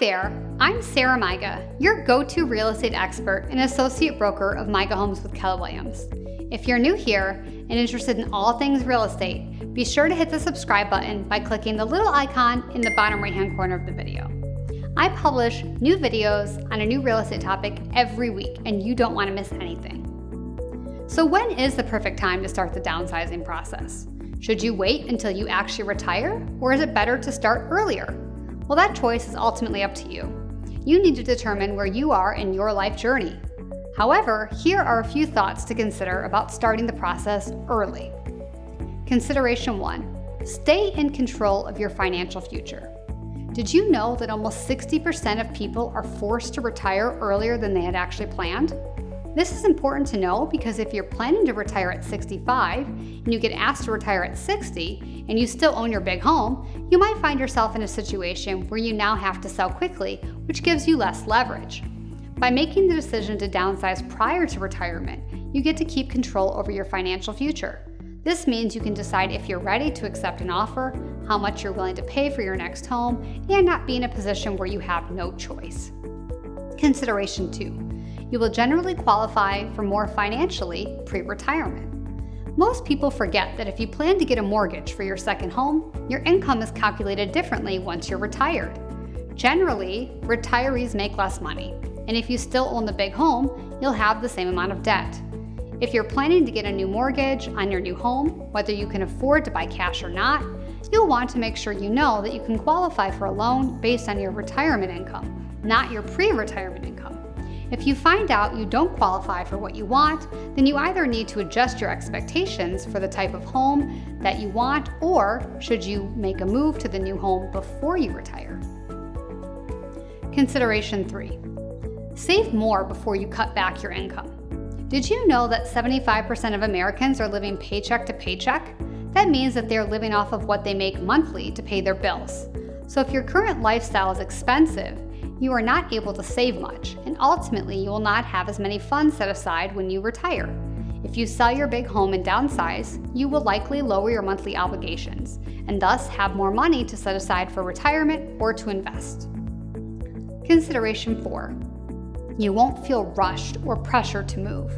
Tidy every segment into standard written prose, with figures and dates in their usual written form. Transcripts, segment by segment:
there, I'm Sarah Maiga, your go-to real estate expert and associate broker of Maiga Homes with Keller Williams. If you're new here and interested in all things real estate, be sure to hit the subscribe button by clicking the little icon in the bottom right-hand corner of the video. I publish new videos on a new real estate topic every week, and you don't want to miss anything. So when is the perfect time to start the downsizing process? Should you wait until you actually retire, or is it better to start earlier? Well, that choice is ultimately up to you. You need to determine where you are in your life journey. However, here are a few thoughts to consider about starting the process early. Consideration 1. Stay in control of your financial future. Did you know that almost 60% of people are forced to retire earlier than they had actually planned? This is important to know because if you're planning to retire at 65 and you get asked to retire at 60 and you still own your big home, you might find yourself in a situation where you now have to sell quickly, which gives you less leverage. By making the decision to downsize prior to retirement, you get to keep control over your financial future. This means you can decide if you're ready to accept an offer, how much you're willing to pay for your next home, and not be in a position where you have no choice. Consideration 2. You will generally qualify for more financially pre-retirement. Most people forget that if you plan to get a mortgage for your second home, your income is calculated differently once you're retired. Generally, retirees make less money, and if you still own the big home, you'll have the same amount of debt. If you're planning to get a new mortgage on your new home, whether you can afford to buy cash or not, you'll want to make sure you know that you can qualify for a loan based on your retirement income, not your pre-retirement income. If you find out you don't qualify for what you want, then you either need to adjust your expectations for the type of home that you want, or should you make a move to the new home before you retire. Consideration 3. Save more before you cut back your income. Did you know that 75% of Americans are living paycheck to paycheck? That means that they're living off of what they make monthly to pay their bills. So if your current lifestyle is expensive, you are not able to save much, and ultimately you will not have as many funds set aside when you retire. If you sell your big home and downsize, you will likely lower your monthly obligations, and thus have more money to set aside for retirement or to invest. Consideration 4. You won't feel rushed or pressured to move.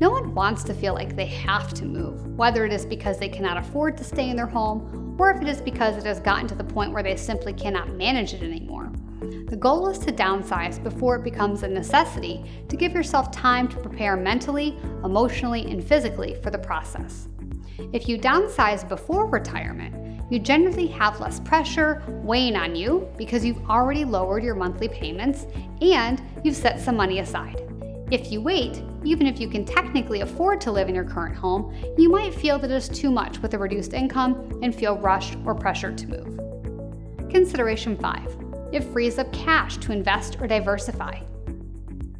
No one wants to feel like they have to move, whether it is because they cannot afford to stay in their home, or if it is because it has gotten to the point where they simply cannot manage it anymore. The goal is to downsize before it becomes a necessity, to give yourself time to prepare mentally, emotionally, and physically for the process. If you downsize before retirement, you generally have less pressure weighing on you because you've already lowered your monthly payments and you've set some money aside. If you wait, even if you can technically afford to live in your current home, you might feel that it is too much with a reduced income and feel rushed or pressured to move. Consideration 5. It frees up cash to invest or diversify.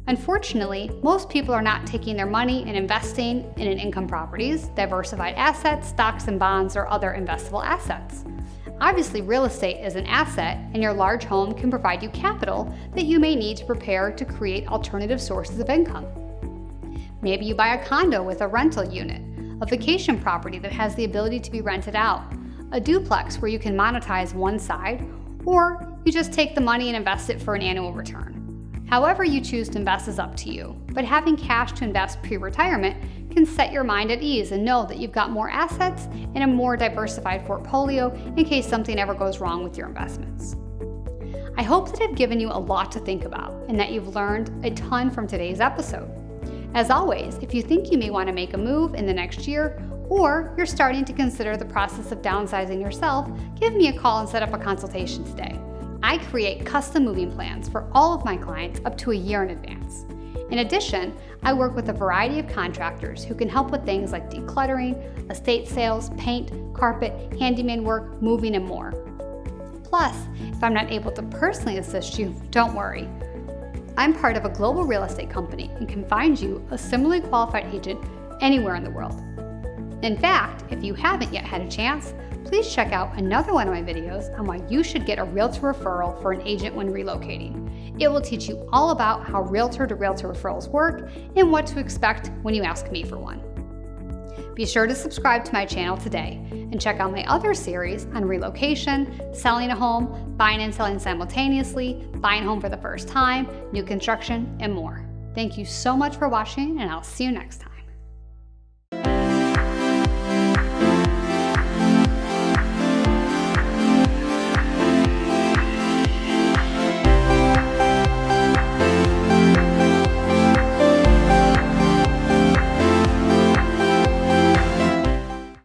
Unfortunately, most people are not taking their money and investing in income properties, diversified assets, stocks and bonds, or other investable assets. Obviously, real estate is an asset, and your large home can provide you capital that you may need to prepare to create alternative sources of income. Maybe you buy a condo with a rental unit, a vacation property that has the ability to be rented out, a duplex where you can monetize one side, or you just take the money and invest it for an annual return. However you choose to invest is up to you, but having cash to invest pre-retirement can set your mind at ease and know that you've got more assets and a more diversified portfolio in case something ever goes wrong with your investments. I hope that I've given you a lot to think about and that you've learned a ton from today's episode. As always, if you think you may want to make a move in the next year, or you're starting to consider the process of downsizing yourself, give me a call and set up a consultation today. I create custom moving plans for all of my clients up to a year in advance. In addition, I work with a variety of contractors who can help with things like decluttering, estate sales, paint, carpet, handyman work, moving, and more. Plus, if I'm not able to personally assist you, don't worry. I'm part of a global real estate company and can find you a similarly qualified agent anywhere in the world. In fact, if you haven't yet had a chance, please check out another one of my videos on why you should get a realtor referral for an agent when relocating. It will teach you all about how realtor-to-realtor referrals work and what to expect when you ask me for one. Be sure to subscribe to my channel today and check out my other series on relocation, selling a home, buying and selling simultaneously, buying a home for the first time, new construction, and more. Thank you so much for watching, and I'll see you next time.